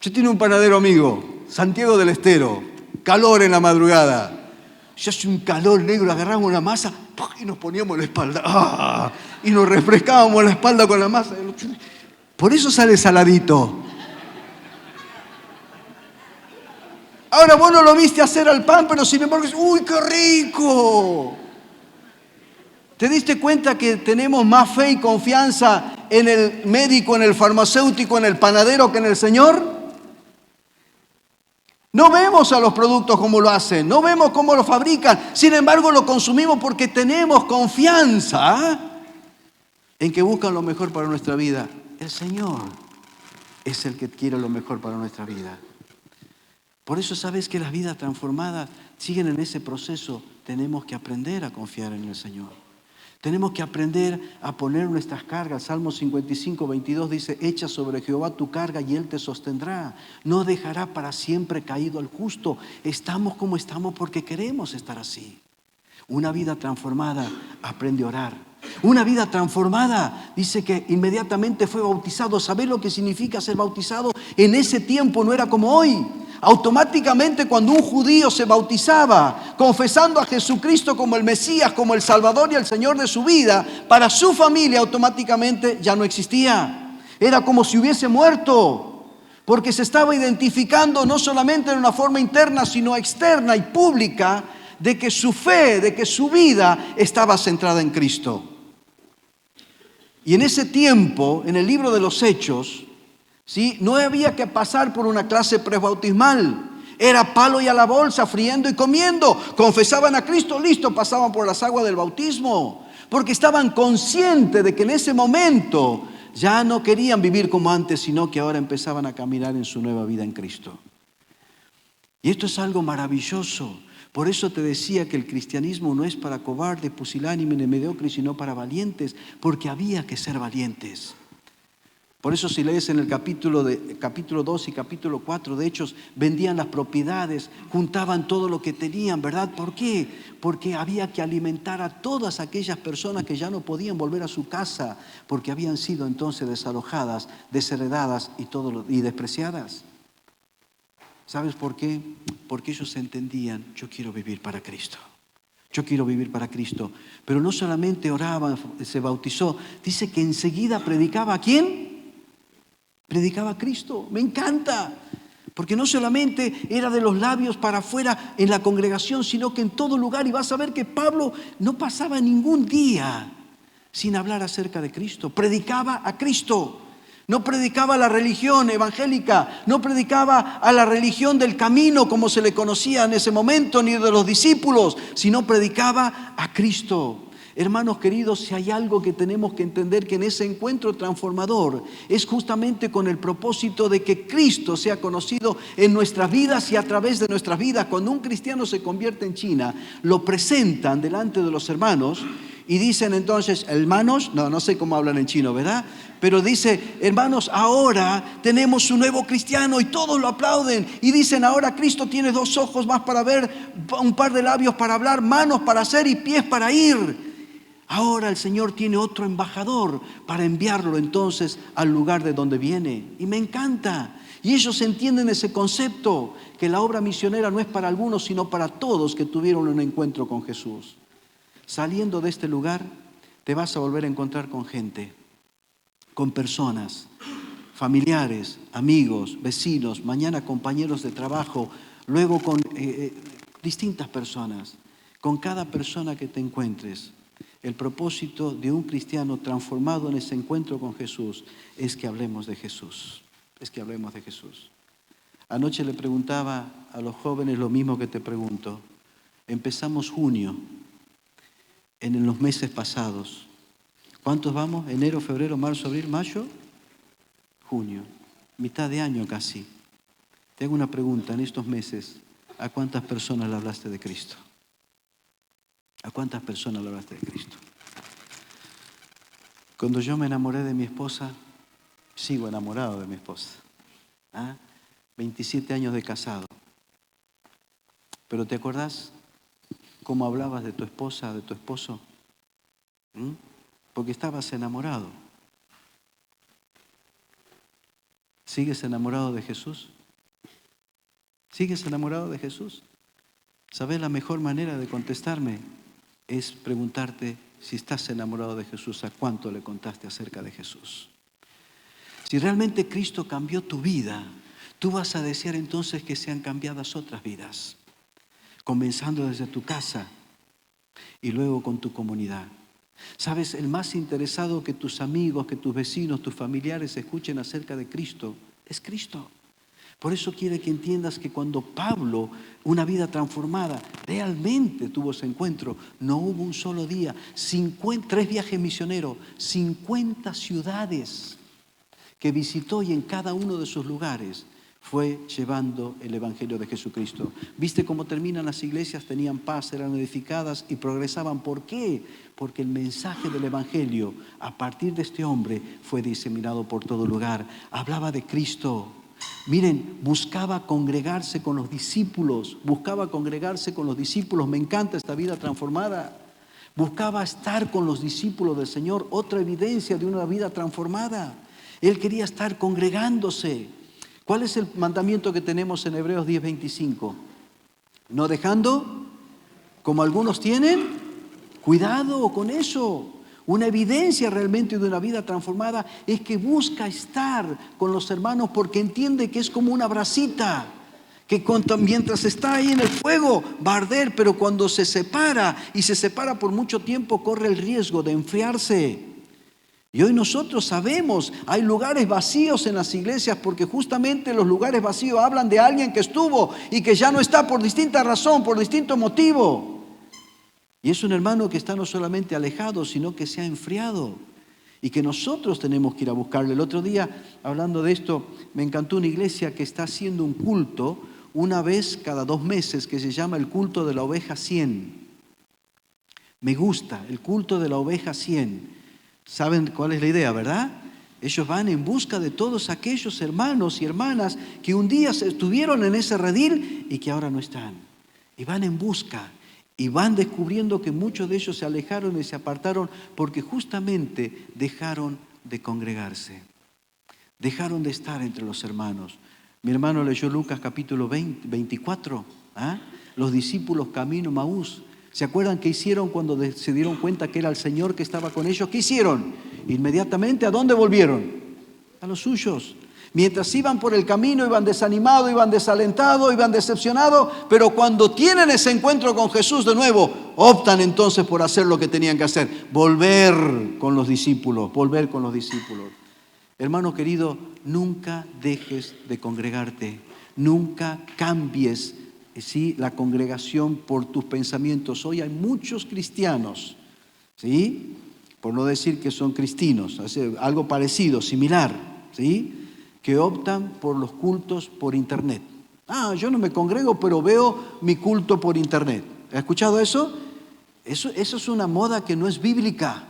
Yo tengo un panadero amigo, Santiago del Estero. calor en la madrugada. Se hace un calor negro, agarramos una masa y nos poníamos en la espalda. ¡Ah! Y nos refrescábamos la espalda con la masa. Por eso sale saladito. Ahora vos no lo viste hacer al pan, pero sin embargo, ¡uy, qué rico! ¿Te diste cuenta que tenemos más fe y confianza en el médico, en el farmacéutico, en el panadero que en el Señor? No vemos a los productos como lo hacen, no vemos cómo lo fabrican, sin embargo lo consumimos porque tenemos confianza en que buscan lo mejor para nuestra vida. El Señor es el que quiere lo mejor para nuestra vida. Por eso sabes que las vidas transformadas siguen en ese proceso. Tenemos que aprender a confiar en el Señor. Tenemos que aprender a poner nuestras cargas. Salmo 55, 22 dice, echa sobre Jehová tu carga y Él te sostendrá. No dejará para siempre caído al justo. Estamos como estamos porque queremos estar así. Una vida transformada aprende a orar. Una vida transformada dice que inmediatamente fue bautizado. ¿Sabés lo que significa ser bautizado? En ese tiempo no era como hoy. Automáticamente cuando un judío se bautizaba, confesando a Jesucristo como el Mesías, como el Salvador y el Señor de su vida, para su familia automáticamente ya no existía. Era como si hubiese muerto, porque se estaba identificando no solamente de una forma interna, sino externa y pública, de que su fe, de que su vida estaba centrada en Cristo. Y en ese tiempo, en el libro de los Hechos, ¿sí? No había que pasar por una clase prebautismal. Era palo y a la bolsa, friendo y comiendo. Confesaban a Cristo, listo, pasaban por las aguas del bautismo. Porque estaban conscientes de que en ese momento ya no querían vivir como antes, sino que ahora empezaban a caminar en su nueva vida en Cristo. Y esto es algo maravilloso. Por eso te decía que el cristianismo no es para cobardes, pusilánimes ni mediocres, sino para valientes, porque había que ser valientes. Por eso si lees en el capítulo 2 y capítulo 4 de Hechos, vendían las propiedades, juntaban todo lo que tenían, ¿verdad? ¿Por qué? Porque había que alimentar a todas aquellas personas que ya no podían volver a su casa, porque habían sido entonces desalojadas, desheredadas y despreciadas. ¿Sabes por qué? Porque ellos entendían, yo quiero vivir para Cristo. Yo quiero vivir para Cristo. Pero no solamente oraba, se bautizó, dice que enseguida predicaba ¿a quién? Predicaba a Cristo. Me encanta. Porque no solamente era de los labios para afuera en la congregación, sino que en todo lugar. Y vas a ver que Pablo no pasaba ningún día sin hablar acerca de Cristo. Predicaba a Cristo. No predicaba a la religión evangélica, no predicaba a la religión del camino como se le conocía en ese momento, ni de los discípulos, sino predicaba a Cristo. Hermanos queridos, si hay algo que tenemos que entender, que en ese encuentro transformador es justamente con el propósito de que Cristo sea conocido en nuestras vidas y a través de nuestras vidas. Cuando un cristiano se convierte en China, lo presentan delante de los hermanos y dicen entonces, hermanos, no sé cómo hablan en chino, ¿verdad? Pero dice, hermanos, ahora tenemos un nuevo cristiano y todos lo aplauden. Y dicen, ahora Cristo tiene 2 ojos más para ver, un par de labios para hablar, manos para hacer y pies para ir. Ahora el Señor tiene otro embajador para enviarlo entonces al lugar de donde viene. Y me encanta. Y ellos entienden ese concepto, que la obra misionera no es para algunos, sino para todos que tuvieron un encuentro con Jesús. Saliendo de este lugar, te vas a volver a encontrar con gente, con personas, familiares, amigos, vecinos, mañana compañeros de trabajo, luego con distintas personas. Con cada persona que te encuentres, el propósito de un cristiano transformado en ese encuentro con Jesús es que hablemos de Jesús. Es que hablemos de Jesús. Anoche le preguntaba a los jóvenes lo mismo que te pregunto. Empezamos junio, en los meses pasados. ¿Cuántos vamos? Enero, febrero, marzo, abril, mayo, junio. Mitad de año casi. Te hago una pregunta en estos meses. ¿A cuántas personas le hablaste de Cristo? ¿A cuántas personas le hablaste de Cristo? Cuando yo me enamoré de mi esposa, sigo enamorado de mi esposa. 27 años de casado. ¿Pero te acordás cómo hablabas de tu esposa, de tu esposo? Porque estabas enamorado. ¿Sigues enamorado de Jesús? ¿Sigues enamorado de Jesús? ¿Sabes? La mejor manera de contestarme es preguntarte si estás enamorado de Jesús, ¿a cuánto le contaste acerca de Jesús? Si realmente Cristo cambió tu vida, tú vas a desear entonces que sean cambiadas otras vidas, comenzando desde tu casa y luego con tu comunidad. ¿Sabes? El más interesado que tus amigos, que tus vecinos, tus familiares escuchen acerca de Cristo es Cristo. Por eso quiere que entiendas que cuando Pablo, una vida transformada, realmente tuvo ese encuentro, no hubo un solo día, 3 viajes misioneros, 50 ciudades que visitó, y en cada uno de sus lugares fue llevando el Evangelio de Jesucristo. ¿Viste cómo terminan las iglesias? Tenían paz, eran edificadas y progresaban. ¿Por qué? Porque el mensaje del Evangelio, a partir de este hombre, fue diseminado por todo lugar. Hablaba de Cristo. Miren, buscaba congregarse con los discípulos. Me encanta esta vida transformada. Buscaba estar con los discípulos del Señor. Otra evidencia de una vida transformada. Él quería estar congregándose. ¿Cuál es el mandamiento que tenemos en Hebreos 10:25? No dejando, como algunos tienen, cuidado con eso. Una evidencia realmente de una vida transformada es que busca estar con los hermanos porque entiende que es como una brasita, que mientras está ahí en el fuego va a arder, pero cuando se separa y se separa por mucho tiempo corre el riesgo de enfriarse. Y hoy nosotros sabemos, hay lugares vacíos en las iglesias porque justamente los lugares vacíos hablan de alguien que estuvo y que ya no está por distinta razón, por distinto motivo. Y es un hermano que está no solamente alejado, sino que se ha enfriado y que nosotros tenemos que ir a buscarle. El otro día, hablando de esto, me encantó una iglesia que está haciendo un culto una vez cada 2 meses que se llama el culto de la oveja 100. Me gusta, el culto de la oveja 100. ¿Saben cuál es la idea, verdad? Ellos van en busca de todos aquellos hermanos y hermanas que un día estuvieron en ese redil y que ahora no están. Y van en busca y van descubriendo que muchos de ellos se alejaron y se apartaron porque justamente dejaron de congregarse. Dejaron de estar entre los hermanos. Mi hermano leyó Lucas capítulo 24. Los discípulos camino a Maús. ¿Se acuerdan qué hicieron cuando se dieron cuenta que era el Señor que estaba con ellos? ¿Qué hicieron? Inmediatamente, ¿a dónde volvieron? A los suyos. Mientras iban por el camino, iban desanimados, iban desalentados, iban decepcionados, pero cuando tienen ese encuentro con Jesús de nuevo, optan entonces por hacer lo que tenían que hacer, volver con los discípulos. Hermano querido, nunca dejes de congregarte, nunca cambies la congregación por tus pensamientos. Hoy hay muchos cristianos, ¿sí? Por no decir que son cristinos, algo parecido, similar, ¿sí? Que optan por los cultos por internet. Yo no me congrego, pero veo mi culto por internet. ¿Has escuchado eso? Eso es una moda que no es bíblica.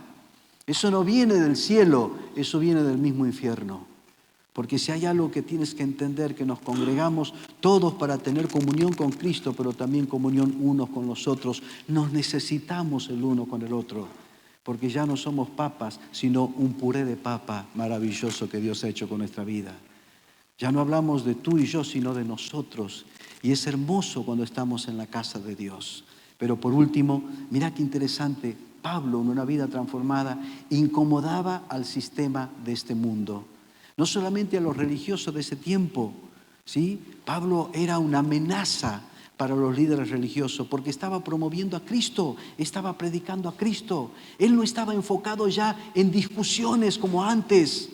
Eso no viene del cielo, eso viene del mismo infierno. Porque si hay algo que tienes que entender, que nos congregamos todos para tener comunión con Cristo, pero también comunión unos con los otros. Nos necesitamos el uno con el otro, porque ya no somos papas, sino un puré de papa maravilloso que Dios ha hecho con nuestra vida. Ya no hablamos de tú y yo, sino de nosotros. Y es hermoso cuando estamos en la casa de Dios. Pero por último, mira qué interesante, Pablo en una vida transformada incomodaba al sistema de este mundo. No solamente a los religiosos de ese tiempo, ¿sí? Pablo era una amenaza para los líderes religiosos porque estaba promoviendo a Cristo, estaba predicando a Cristo. Él no estaba enfocado ya en discusiones como antes.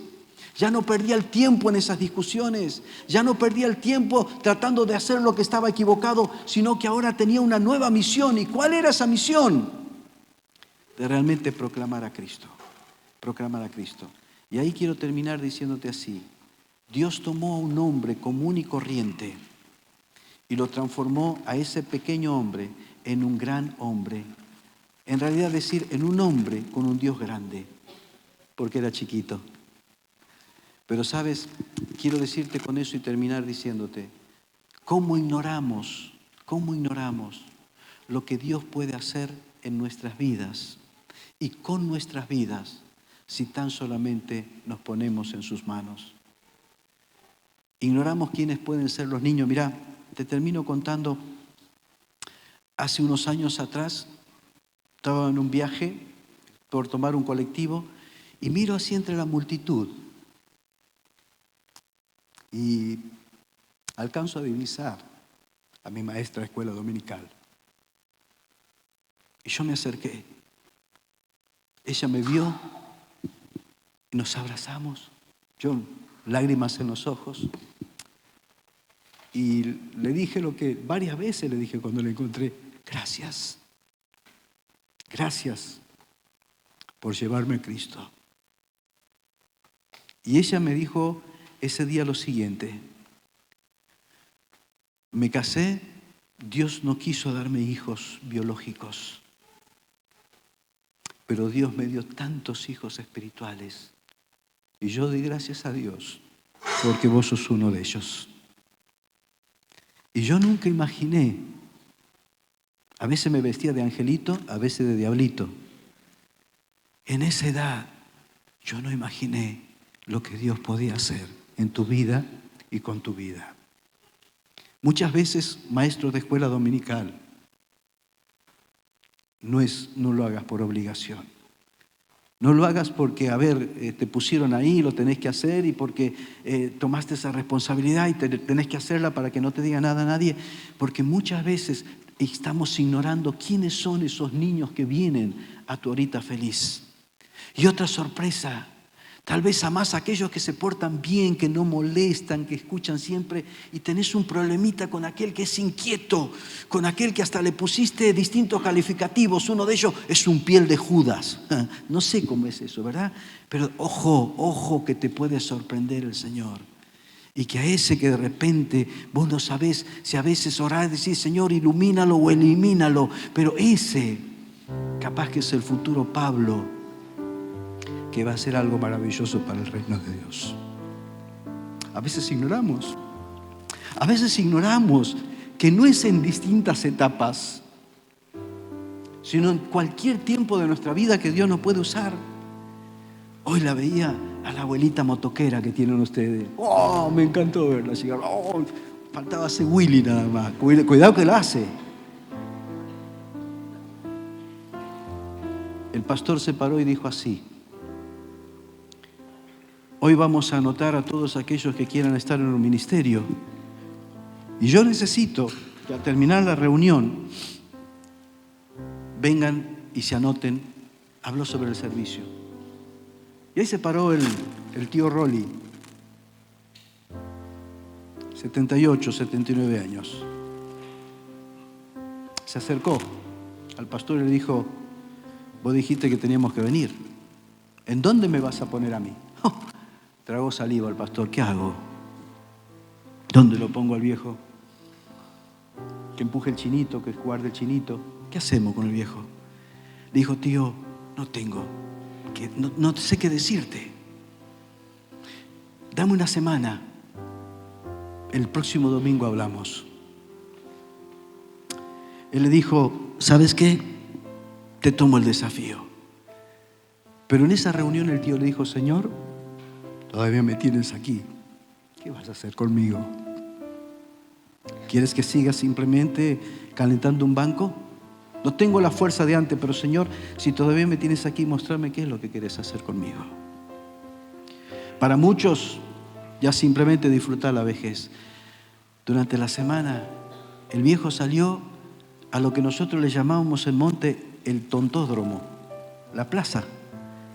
Ya no perdía el tiempo en esas discusiones, ya no perdía el tiempo tratando de hacer lo que estaba equivocado, sino que ahora tenía una nueva misión. ¿Y cuál era esa misión? De realmente proclamar a Cristo, proclamar a Cristo. Y ahí quiero terminar diciéndote así: Dios tomó a un hombre común y corriente y lo transformó a ese pequeño hombre en un gran hombre. En realidad decir, en un hombre con un Dios grande, porque era chiquito. Pero sabes, quiero decirte con eso y terminar diciéndote, ¿cómo ignoramos lo que Dios puede hacer en nuestras vidas y con nuestras vidas si tan solamente nos ponemos en sus manos? Ignoramos quiénes pueden ser los niños. Mirá, te termino contando Hace unos años atrás estaba en un viaje por tomar un colectivo y miro así entre la multitud y alcanzo a divisar a mi maestra de escuela dominical. Y yo me acerqué. Ella me vio y nos abrazamos. Yo, lágrimas en los ojos. Y le dije lo que varias veces le dije cuando la encontré. Gracias. Gracias por llevarme a Cristo. Y ella me dijo ese día lo siguiente. Me casé, Dios no quiso darme hijos biológicos, pero Dios me dio tantos hijos espirituales. Y yo doy gracias a Dios porque vos sos uno de ellos. Y yo nunca imaginé, a veces me vestía de angelito, a veces de diablito. En esa edad yo no imaginé lo que Dios podía hacer en tu vida y con tu vida. Muchas veces, maestros de escuela dominical, no lo hagas por obligación. No lo hagas porque, te pusieron ahí, lo tenés que hacer y porque tomaste esa responsabilidad y tenés que hacerla para que no te diga nada a nadie. Porque muchas veces estamos ignorando quiénes son esos niños que vienen a tu horita feliz. Y otra sorpresa, tal vez amás a aquellos que se portan bien, que no molestan, que escuchan siempre, y tenés un problemita con aquel que es inquieto, con aquel que hasta le pusiste distintos calificativos. Uno de ellos es un piel de Judas. No sé cómo es eso, ¿verdad? Pero ojo que te puede sorprender el Señor. Y que a ese que de repente vos no sabés si a veces orás y decís, Señor, ilumínalo o elimínalo, pero ese capaz que es el futuro Pablo, que va a ser algo maravilloso para el reino de Dios. A veces ignoramos que no es en distintas etapas, sino en cualquier tiempo de nuestra vida que Dios nos puede usar. Hoy la veía a la abuelita motoquera que tienen ustedes. ¡Oh! Me encantó verla llegar. ¡Oh! Faltaba ese Willy nada más. Cuidado que la hace. El pastor se paró y dijo así: hoy vamos a anotar a todos aquellos que quieran estar en un ministerio. Y yo necesito que al terminar la reunión vengan y se anoten. Habló sobre el servicio. Y ahí se paró el tío Rolly, 78, 79 años. Se acercó al pastor y le dijo: vos dijiste que teníamos que venir. ¿En dónde me vas a poner a mí? Tragó saliva al pastor. ¿Qué hago? ¿Dónde lo pongo al viejo? Que empuje el chinito, que guarde el chinito. ¿Qué hacemos con el viejo? Le dijo: tío, no sé qué decirte. Dame una semana. El próximo domingo hablamos. Él le dijo: ¿sabes qué? Te tomo el desafío. Pero en esa reunión el tío le dijo: Señor, todavía me tienes aquí. ¿Qué vas a hacer conmigo? ¿Quieres que siga simplemente calentando un banco? No tengo la fuerza de antes, pero Señor, si todavía me tienes aquí, mostrame qué es lo que quieres hacer conmigo. Para muchos, ya simplemente disfrutar la vejez. Durante la semana, el viejo salió a lo que nosotros le llamábamos en Monte el tontódromo, la plaza.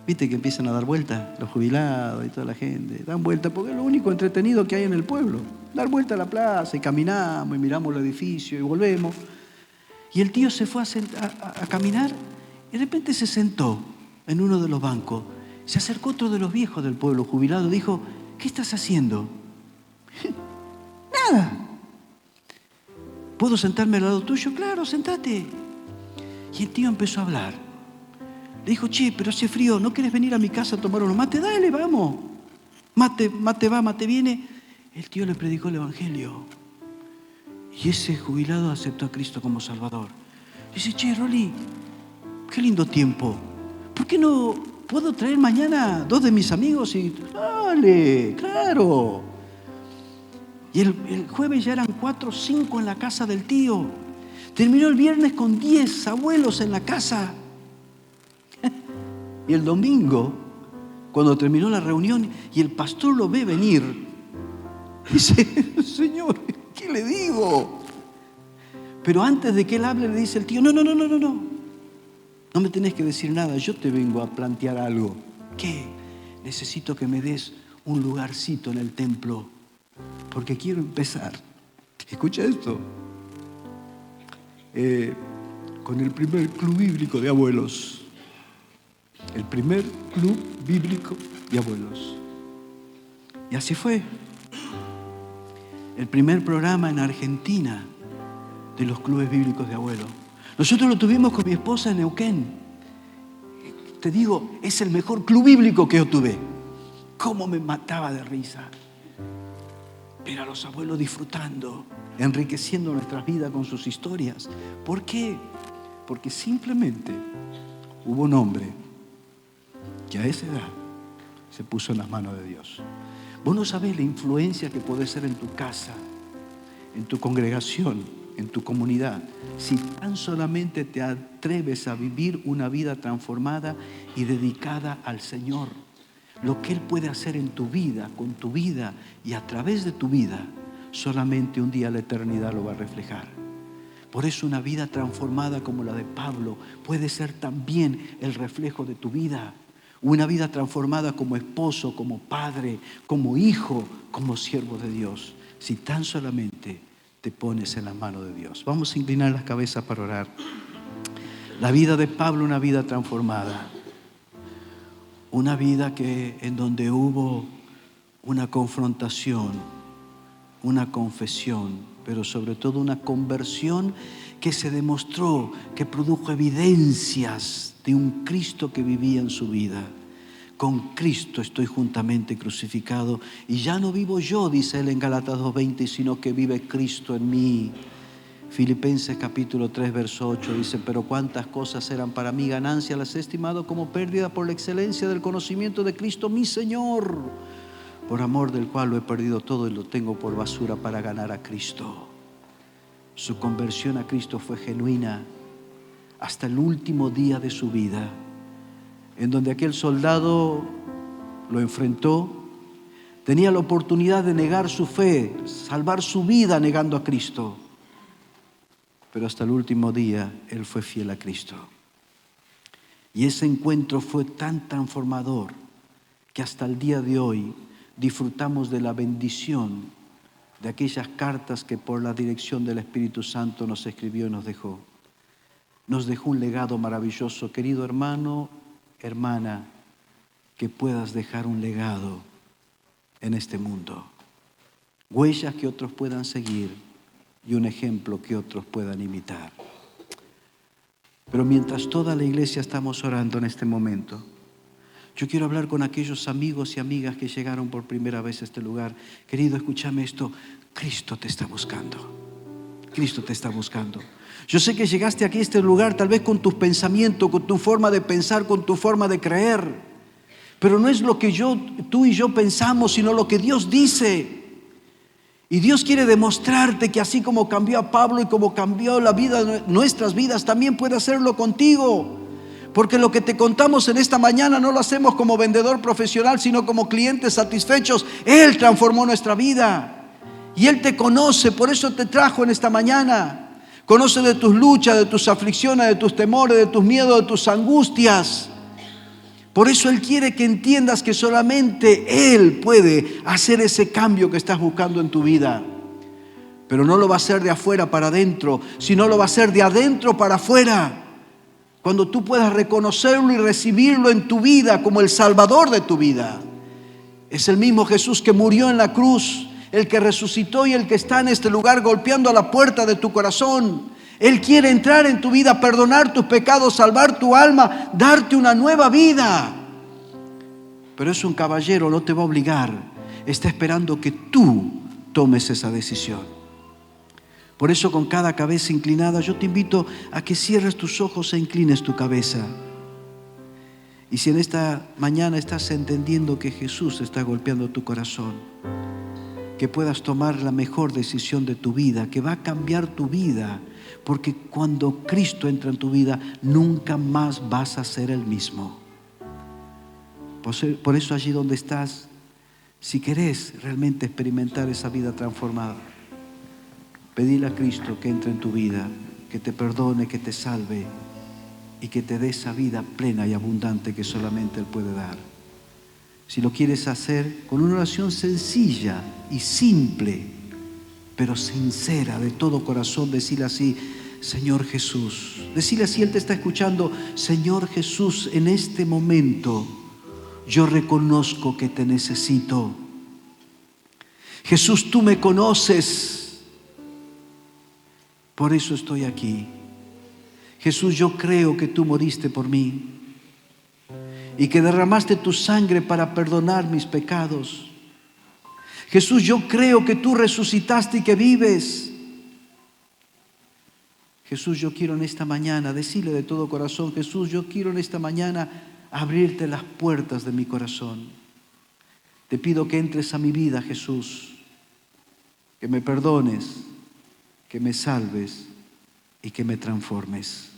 Viste que empiezan a dar vueltas los jubilados y toda la gente. Dan vueltas porque es lo único entretenido que hay en el pueblo. Dar vuelta a la plaza y caminamos y miramos el edificio y volvemos. Y el tío se fue a caminar y de repente se sentó en uno de los bancos. Se acercó otro de los viejos del pueblo jubilado y dijo: ¿qué estás haciendo? Nada. ¿Puedo sentarme al lado tuyo? Claro, sentate. Y el tío empezó a hablar. Le dijo: che, pero hace frío, ¿no querés venir a mi casa a tomar unos mates? Dale, vamos. Mate va, mate viene. El tío le predicó el evangelio. Y ese jubilado aceptó a Cristo como Salvador. Dice: che, Rolly, qué lindo tiempo. ¿Por qué no puedo traer mañana 2 de mis amigos? Y dale, claro. Y el jueves ya eran 4 o 5 en la casa del tío. Terminó el viernes con 10 abuelos en la casa. Y el domingo, cuando terminó la reunión y el pastor lo ve venir, dice: Señor, ¿qué le digo? Pero antes de que él hable, le dice el tío: no me tenés que decir nada, yo te vengo a plantear algo. ¿Qué? Necesito que me des un lugarcito en el templo, porque quiero empezar. Escucha esto. Con el primer club bíblico de abuelos. El primer club bíblico de abuelos. Y así fue. El primer programa en Argentina de los clubes bíblicos de abuelos. Nosotros lo tuvimos con mi esposa en Neuquén. Te digo, es el mejor club bíblico que yo tuve. Cómo me mataba de risa ver a los abuelos disfrutando, enriqueciendo nuestras vidas con sus historias. ¿Por qué? Porque simplemente hubo un hombre que a esa edad se puso en las manos de Dios. Vos no sabés la influencia que puede ser en tu casa, en tu congregación, en tu comunidad, si tan solamente te atreves a vivir una vida transformada y dedicada al Señor. Lo que Él puede hacer en tu vida, con tu vida y a través de tu vida, solamente un día la eternidad lo va a reflejar. Por eso una vida transformada como la de Pablo puede ser también el reflejo de tu vida. Una vida transformada como esposo, como padre, como hijo, como siervo de Dios. Si tan solamente te pones en la mano de Dios. Vamos a inclinar las cabezas para orar. La vida de Pablo, una vida transformada. Una vida en donde hubo una confrontación, una confesión, pero sobre todo una conversión que se demostró, que produjo evidencias de un Cristo que vivía en su vida. Con Cristo estoy juntamente crucificado y ya no vivo yo, dice él en Gálatas 2:20, sino que vive Cristo en mí. Filipenses capítulo 3, verso 8 dice: pero cuántas cosas eran para mí ganancia, las he estimado como pérdida por la excelencia del conocimiento de Cristo mi Señor, por amor del cual lo he perdido todo y lo tengo por basura para ganar a Cristo. Su conversión a Cristo fue genuina hasta el último día de su vida, en donde aquel soldado lo enfrentó, tenía la oportunidad de negar su fe, salvar su vida negando a Cristo. Pero hasta el último día él fue fiel a Cristo. Y ese encuentro fue tan transformador que hasta el día de hoy disfrutamos de la bendición de aquellas cartas que por la dirección del Espíritu Santo nos escribió y nos dejó. Nos dejó un legado maravilloso, querido hermano, hermana, que puedas dejar un legado en este mundo. Huellas que otros puedan seguir y un ejemplo que otros puedan imitar. Pero mientras toda la iglesia estamos orando en este momento, yo quiero hablar con aquellos amigos y amigas que llegaron por primera vez a este lugar. Querido, escúchame esto. Cristo te está buscando. Cristo te está buscando. Yo sé que llegaste aquí a este lugar tal vez con tus pensamientos, con tu forma de pensar, con tu forma de creer. Pero no es lo que tú y yo pensamos, sino lo que Dios dice. Y Dios quiere demostrarte que así como cambió a Pablo y como cambió la vida, nuestras vidas, también puede hacerlo contigo. Porque lo que te contamos en esta mañana no lo hacemos como vendedor profesional, sino como clientes satisfechos. Él transformó nuestra vida y Él te conoce, por eso te trajo en esta mañana. Conoce de tus luchas, de tus aflicciones, de tus temores, de tus miedos, de tus angustias. Por eso Él quiere que entiendas que solamente Él puede hacer ese cambio que estás buscando en tu vida. Pero no lo va a hacer de afuera para adentro, sino lo va a hacer de adentro para afuera. Cuando tú puedas reconocerlo y recibirlo en tu vida como el Salvador de tu vida. Es el mismo Jesús que murió en la cruz, el que resucitó y el que está en este lugar golpeando a la puerta de tu corazón. Él quiere entrar en tu vida, perdonar tus pecados, salvar tu alma, darte una nueva vida. Pero es un caballero, no te va a obligar. Está esperando que tú tomes esa decisión. Por eso, con cada cabeza inclinada, yo te invito a que cierres tus ojos e inclines tu cabeza. Y si en esta mañana estás entendiendo que Jesús está golpeando tu corazón, que puedas tomar la mejor decisión de tu vida, que va a cambiar tu vida, porque cuando Cristo entra en tu vida, nunca más vas a ser el mismo. Por eso allí donde estás, si querés realmente experimentar esa vida transformada, pedile a Cristo que entre en tu vida, que te perdone, que te salve y que te dé esa vida plena y abundante que solamente Él puede dar. Si lo quieres hacer con una oración sencilla y simple, pero sincera, de todo corazón, decirle así: Señor Jesús. Decirle así, Él te está escuchando: Señor Jesús, en este momento yo reconozco que te necesito. Jesús, tú me conoces, por eso estoy aquí. Jesús, yo creo que tú moriste por mí y que derramaste tu sangre para perdonar mis pecados. Jesús, yo creo que tú resucitaste y que vives. Jesús, yo quiero en esta mañana decirle de todo corazón: Jesús, yo quiero en esta mañana abrirte las puertas de mi corazón. Te pido que entres a mi vida, Jesús, que me perdones, que me salves y que me transformes.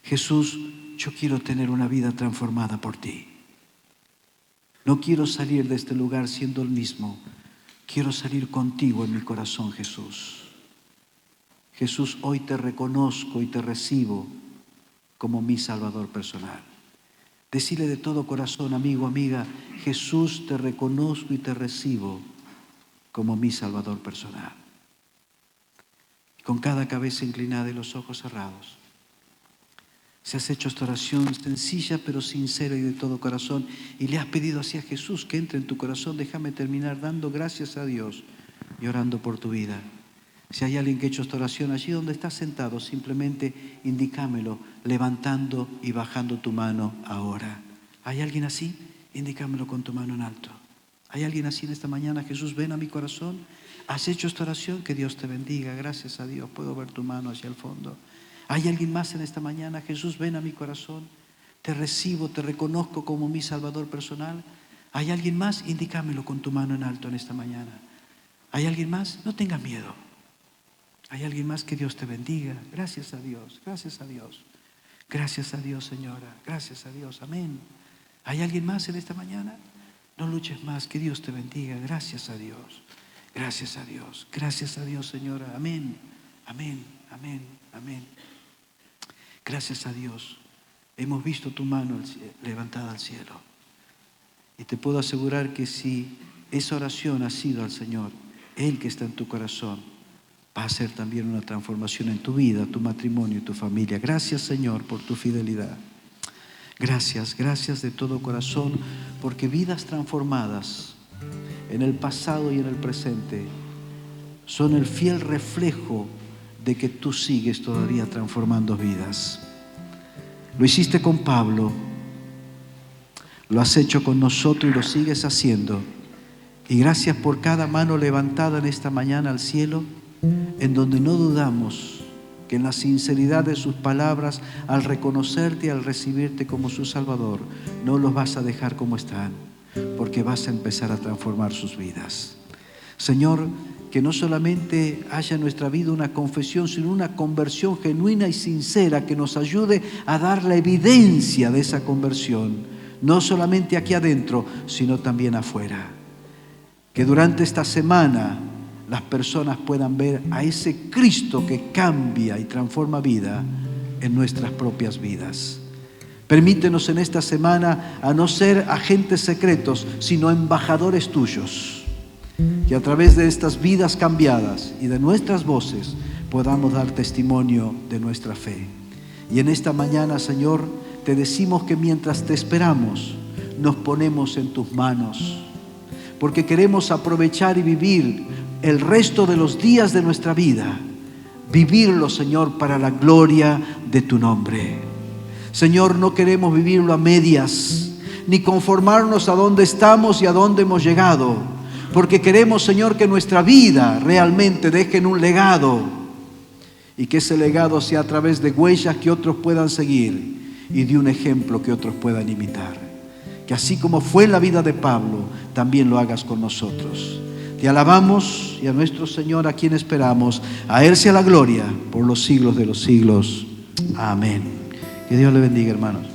Jesús, yo quiero tener una vida transformada por ti. No quiero salir de este lugar siendo el mismo. Quiero salir contigo en mi corazón, Jesús. Jesús, hoy te reconozco y te recibo como mi Salvador personal. Decile de todo corazón, amigo, amiga: Jesús, te reconozco y te recibo como mi Salvador personal. Y con cada cabeza inclinada y los ojos cerrados, si has hecho esta oración sencilla pero sincera y de todo corazón, y le has pedido así a Jesús que entre en tu corazón, déjame terminar dando gracias a Dios y orando por tu vida. Si hay alguien que ha hecho esta oración allí donde estás sentado, simplemente indícamelo, levantando y bajando tu mano ahora. ¿Hay alguien así? Indícamelo con tu mano en alto. ¿Hay alguien así en esta mañana? Jesús, ven a mi corazón. ¿Has hecho esta oración? Que Dios te bendiga. Gracias a Dios. Puedo ver tu mano hacia el fondo. ¿Hay alguien más en esta mañana? Jesús, ven a mi corazón. Te recibo, te reconozco como mi Salvador personal. ¿Hay alguien más? Indícamelo con tu mano en alto en esta mañana. ¿Hay alguien más? No tengas miedo. ¿Hay alguien más? Que Dios te bendiga. Gracias a Dios, gracias a Dios. Gracias a Dios, señora. Gracias a Dios. Amén. ¿Hay alguien más en esta mañana? No luches más. Que Dios te bendiga. Gracias a Dios. Gracias a Dios. Gracias a Dios, señora. Amén. Amén. Amén. Amén. Gracias a Dios. Hemos visto tu mano levantada al cielo. Y te puedo asegurar que si esa oración ha sido al Señor, Él que está en tu corazón, va a hacer también una transformación en tu vida, tu matrimonio y tu familia. Gracias, Señor, por tu fidelidad. Gracias, gracias de todo corazón, porque vidas transformadas en el pasado y en el presente son el fiel reflejo de que tú sigues todavía transformando vidas. Lo hiciste con Pablo, lo has hecho con nosotros y lo sigues haciendo. Y gracias por cada mano levantada en esta mañana al cielo, en donde no dudamos que en la sinceridad de sus palabras, al reconocerte y al recibirte como su Salvador, no los vas a dejar como están, porque vas a empezar a transformar sus vidas. Señor, que no solamente haya en nuestra vida una confesión, sino una conversión genuina y sincera que nos ayude a dar la evidencia de esa conversión, no solamente aquí adentro, sino también afuera. Que durante esta semana las personas puedan ver a ese Cristo que cambia y transforma vida en nuestras propias vidas. Permítenos en esta semana a no ser agentes secretos, sino embajadores tuyos. Que a través de estas vidas cambiadas y de nuestras voces podamos dar testimonio de nuestra fe. Y en esta mañana, Señor, te decimos que mientras te esperamos, nos ponemos en tus manos, porque queremos aprovechar y vivir el resto de los días de nuestra vida, vivirlo, Señor, para la gloria de tu nombre. Señor, no queremos vivirlo a medias, ni conformarnos a dónde estamos y a dónde hemos llegado, porque queremos, Señor, que nuestra vida realmente deje un legado, y que ese legado sea a través de huellas que otros puedan seguir y de un ejemplo que otros puedan imitar. que así como fue en la vida de Pablo, también lo hagas con nosotros. Te alabamos y a nuestro Señor, a quien esperamos. A Él sea la gloria por los siglos de los siglos. Amén. Que Dios le bendiga, hermanos.